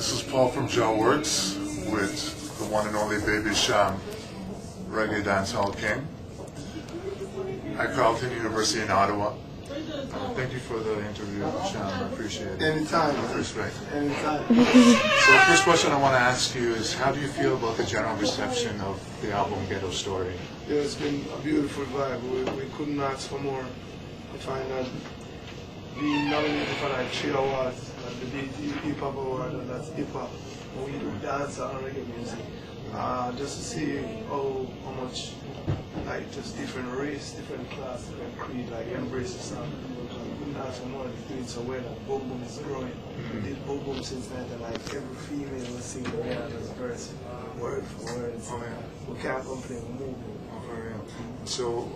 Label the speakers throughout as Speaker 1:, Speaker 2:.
Speaker 1: This is Paul from Joe Works with the one and only baby Cham, Reggae Dancehall King, at Carleton University in Ottawa. Thank you for the interview, Cham. I appreciate it.
Speaker 2: Anytime.
Speaker 1: With respect.
Speaker 2: Anytime.
Speaker 1: So the first question I want to ask you is, how do you feel about the general reception of the album Ghetto Story?
Speaker 2: Yeah, it's been a beautiful vibe. We couldn't ask for more. I find that being nominated for like 3 awards, like the BT Hip Hop Award, and that's hip hop. We do dance and reggae music. Just to see how much like just different race, different class, different creed, like embrace the sound. We couldn't ask for more. It's doing so well. Like Boom Boom is growing. We did Boom Boom since then, and like every female was singing Rihanna's verse, word for word. So we can't complain. We're moving.
Speaker 1: So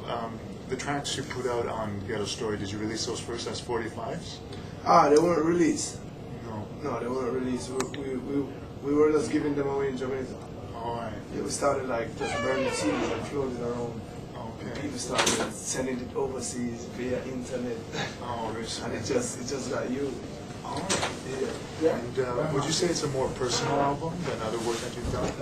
Speaker 1: the tracks you put out on Ghetto Story, did you release those first as 45s?
Speaker 2: They weren't released.
Speaker 1: No,
Speaker 2: they weren't released. We were just giving them away in Jamaica.
Speaker 1: Alright.
Speaker 2: Yeah, we started like just burning CDs and floating around.
Speaker 1: Okay.
Speaker 2: People started sending it overseas via internet.
Speaker 1: Oh, really?
Speaker 2: And it just got you.
Speaker 1: Alright.
Speaker 2: Yeah.
Speaker 1: And would you say it's a more personal album than other work that you've done?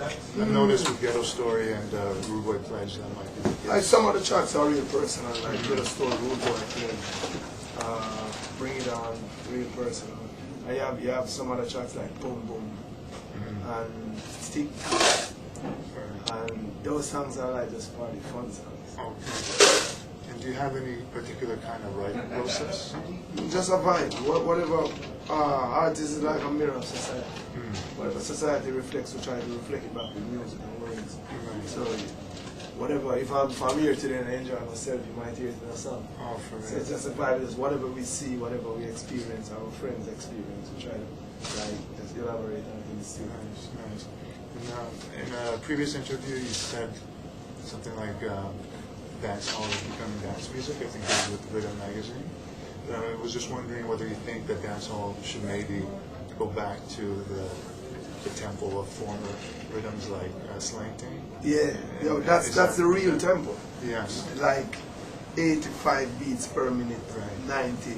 Speaker 1: I've noticed with Ghetto Story and Rude Boy Pledge that might be the case.
Speaker 2: Like some of the tracks are real personal, like Ghetto Story, Rude Boy Pledge, Bring It On, real personal. And you have some other tracks like Boom Boom and Stick Tap. And those songs are like just party fun songs.
Speaker 1: Okay. And do you have any particular kind of writing process?
Speaker 2: Just a vibe. Whatever art is like a mirror of society. Whatever society reflects, we try to reflect it back with music and words. So whatever, if I'm here today and I enjoy myself, you might hear it in a song.
Speaker 1: Oh, for real.
Speaker 2: So it's just a vibe. It's whatever we see, whatever we experience, our friends experience, we try to like just elaborate on things too.
Speaker 1: Nice. In a previous interview, you said something like dancehall is becoming dance music. I think it was with Rhythm Magazine. I was just wondering whether you think that dancehall should maybe go back to the tempo of former rhythms like slang thing.
Speaker 2: Yeah, that's the real tempo.
Speaker 1: Yes.
Speaker 2: Like 85 beats per minute,
Speaker 1: Right.
Speaker 2: 90,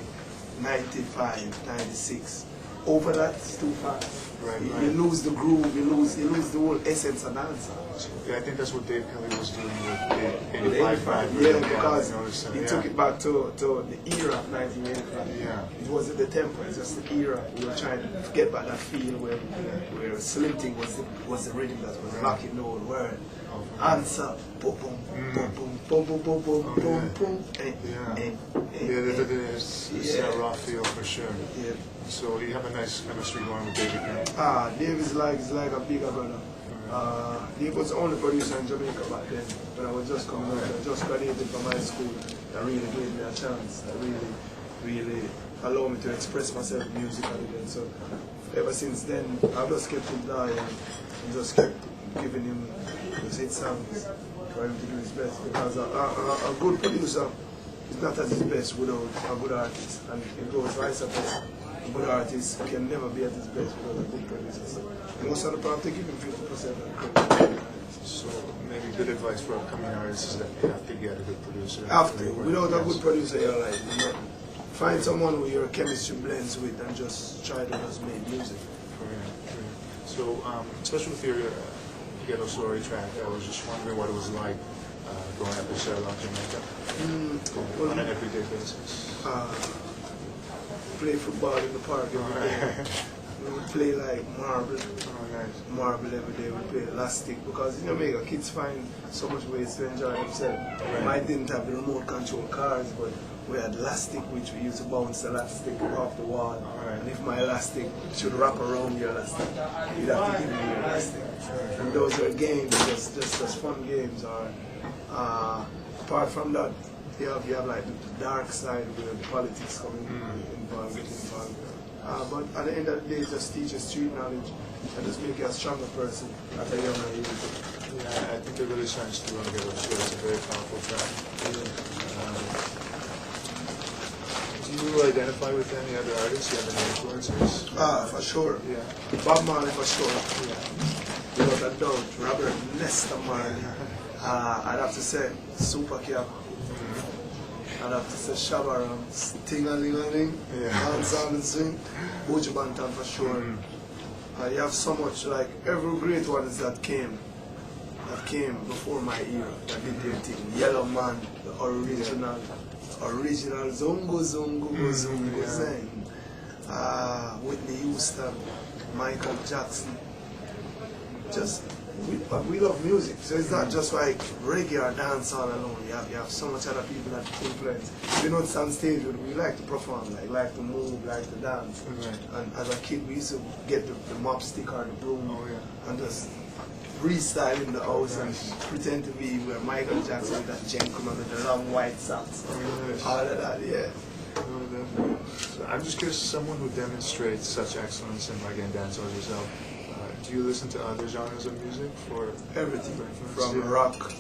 Speaker 2: 95, 96. Over that, it's too fast.
Speaker 1: Right.
Speaker 2: You lose the groove, you lose the whole essence of dance.
Speaker 1: Yeah, I think that's what Dave Kelly was doing with the 85.
Speaker 2: Yeah, because he
Speaker 1: yeah.
Speaker 2: took it back to the era of 1985.
Speaker 1: Yeah.
Speaker 2: It wasn't the tempo, it's just the era. We were trying to get back that feel where Slim Thing was the rhythm that was rocking the whole world. Answer, boom, boom, boom, boom, boom, boom, boom, boom, boom, boom.
Speaker 1: It's a raw feel for sure.
Speaker 2: Yeah.
Speaker 1: So you have a nice chemistry going with David Kelly.
Speaker 2: Dave is like a bigger brother. Dave was the only producer in Jamaica back then, when I was just coming out. I just graduated from high school. That really gave me a chance. That really allowed me to express myself musically then. So ever since then, I've just kept him loyal and just kept giving him his hit songs for him to do his best. Because a good producer is not at his best without a good artist, and it goes vice versa. A good artist can never be at his best without a good producer. So most of the time, they give him 50% of the credit.
Speaker 1: So maybe good advice for upcoming artists is that you have to get a good producer.
Speaker 2: After, without a good producer, you're like, find someone who your chemistry blends with and just try to just make music.
Speaker 1: So, especially with your Ghetto Story track, I was just wondering what it was like growing up in Charlotte, Jamaica, on an everyday basis.
Speaker 2: Play football in the park every day. We would play like marble. Marble every day. We play elastic because in Jamaica kids find so much ways to enjoy themselves. I didn't have the remote control cars, but we had elastic, which we used to bounce the elastic off the wall. And if my elastic should wrap around your elastic, you'd have to give me your elastic. And those are games, just fun games. Or apart from that, you have like the dark side where the politics come involved. But at the end of the day, it just teaches street knowledge and just make you a stronger person at a younger age.
Speaker 1: Yeah, I think it really shines through on Ghetto Story. It's a very powerful track. Do you identify with any other artists? Do you have any influences?
Speaker 2: For sure.
Speaker 1: Yeah.
Speaker 2: Bob Marley for sure. Without a doubt. Robert Nesta Marley. I'd have to say Super Cap. I'd have to say Shabaram, Sting-a-ling-a-ling, Hands on the Swing, Buju Banton for sure. You have so much, like every great ones that came before my era, that did their thing. Yellow Man, the original Zungo Zeng. Whitney Houston, Michael Jackson. Just we love music, so it's not just like reggae or dancehall alone. You have so much other people that influence. We don't stand stage, we like to perform, like to move, like to dance.
Speaker 1: Right.
Speaker 2: And as a kid, we used to get the mop stick or the broom and just freestyle in the house and pretend to be where Michael Jackson with that gentleman with the long white socks. All of that, yeah.
Speaker 1: So I'm just curious, someone who demonstrates such excellence in reggae and dancehall as yourself, do you listen to other genres of music for
Speaker 2: everything? From rock.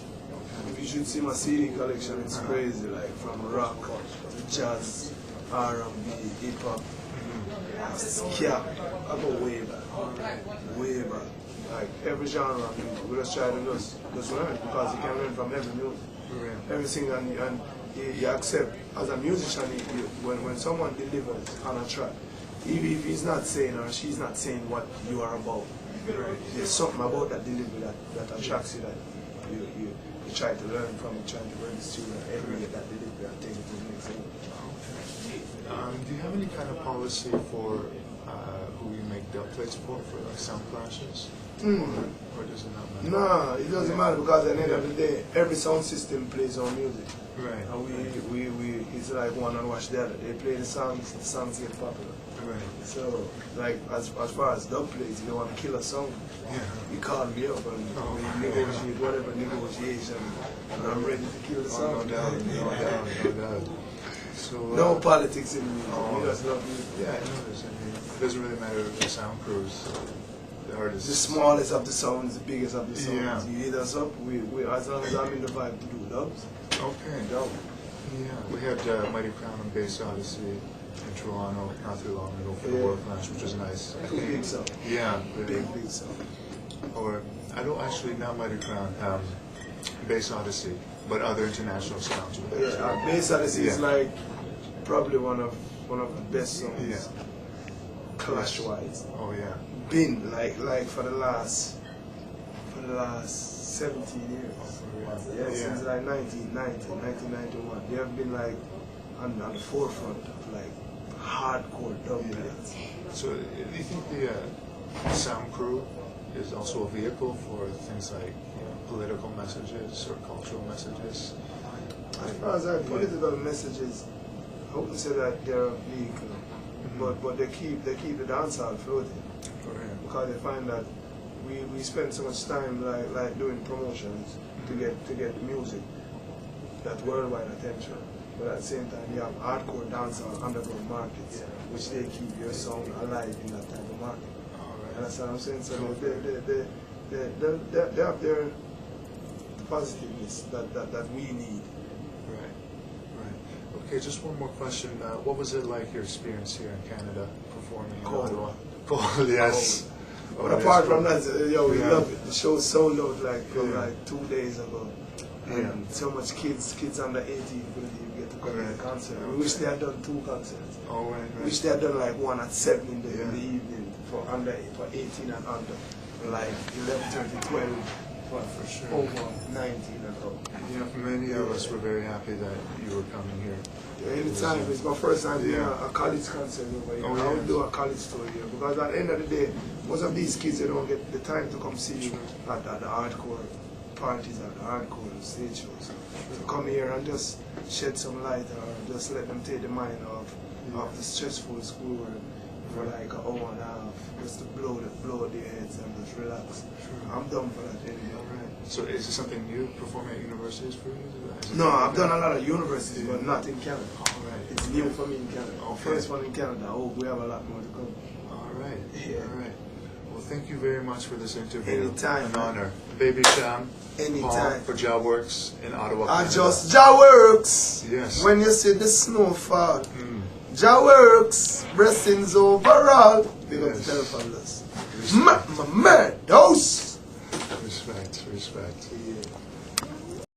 Speaker 2: You should see my CD collection, it's crazy, like from rock to jazz, R&B, hip hop, ska. I go way back, way back. Like every genre of music, we just try to just learn, because you can learn from every music. Everything, and you accept, as a musician, when someone delivers on a track, even if he's not saying or she's not saying what you are about, there's something about that delivery that attracts you, that you try to learn from, you try to learn the student, emulate that delivery and take it to the next level.
Speaker 1: Do you have any kind of policy for who you make dub plates for like sound clashes? Or does it not matter?
Speaker 2: No, it doesn't matter, because at the end of the day, every sound system plays our music.
Speaker 1: Right.
Speaker 2: And we it's like one and watch the other. They play the songs get popular.
Speaker 1: Right.
Speaker 2: So, like, as far as dub plays, you don't want to kill a song. You call me up and we negotiate whatever negotiation, and I'm ready to kill the song.
Speaker 1: No doubt. So,
Speaker 2: no politics in music. We just love music.
Speaker 1: Yeah, I know this. I mean, it doesn't really matter if the sound crews, the artists.
Speaker 2: The smallest of the sounds, the biggest of the songs.
Speaker 1: Yeah.
Speaker 2: You hit us up, we as long as I'm in the vibe to do dubs.
Speaker 1: Okay.
Speaker 2: Dub.
Speaker 1: Yeah, we had Mighty Crown and Bass Odyssey in Toronto not too long ago for the World Clash, which was nice.
Speaker 2: Two big songs.
Speaker 1: Yeah.
Speaker 2: Big songs.
Speaker 1: Or, I don't actually, not Mighty Crown, Bass Odyssey, but other international sounds.
Speaker 2: Yeah, Bass Odyssey is like probably one of the best songs.
Speaker 1: Yeah.
Speaker 2: Clash-wise.
Speaker 1: Oh yeah.
Speaker 2: Been like for the last 17 years. Since like 1990, 1991. They have been like on the forefront of like hardcore dub plates.
Speaker 1: So do you think the sound crew is also a vehicle for things like political messages or cultural messages?
Speaker 2: As far as political messages, I wouldn't say that they're a vehicle, but they keep the dancehall floating. Because they find that we spend so much time like doing promotions to get the music, that worldwide attention. But at the same time, you have hardcore dancehall underground markets, which they keep your sound alive in that type of market. And that's what I'm saying. So they have their positiveness that we need.
Speaker 1: Right. Okay, just one more question. What was it like, your experience here in Canada, performing in
Speaker 2: Cold.
Speaker 1: Ottawa? Cold, yes.
Speaker 2: But apart from that, we love it. The show sold out from like 2 days ago. And so much kids under 18 couldn't even get to come to the concert. We wish they had done 2 concerts.
Speaker 1: Oh, right.
Speaker 2: We wish they had done like one at 7 in the evening for 18 and under. Like 11, 30, 12 for sure. Over 19 and up.
Speaker 1: Yeah, many of us were very happy that you were coming here.
Speaker 2: Anytime, it's my first time doing a college concert over here. I would do a college tour here, because at the end of the day, most of these kids, they don't get the time to come see you at the hardcore parties, at the hardcore stage shows. So come here and just shed some light, or just let them take the mind off the stressful schoolwork for like an hour and a half, just to blow their heads and just relax. I'm done for that anyway.
Speaker 1: So is this something new, performing at universities for you?
Speaker 2: No, I've done a lot of universities, but not in Canada.
Speaker 1: Right.
Speaker 2: It's new for me in Canada.
Speaker 1: Okay.
Speaker 2: First one in Canada. I hope we have a lot more to come.
Speaker 1: All right.
Speaker 2: Yeah.
Speaker 1: All right. Well, thank you very much for this interview.
Speaker 2: Anytime.
Speaker 1: An honor. Baby Cham.
Speaker 2: Anytime.
Speaker 1: For JawWorks in Ottawa,
Speaker 2: I
Speaker 1: Canada.
Speaker 2: just JawWorks.
Speaker 1: Yes.
Speaker 2: When you see the snowfall. JawWorks. Blessings overall. Big up the telephone list. My man, those.
Speaker 1: Respect.
Speaker 2: Yeah.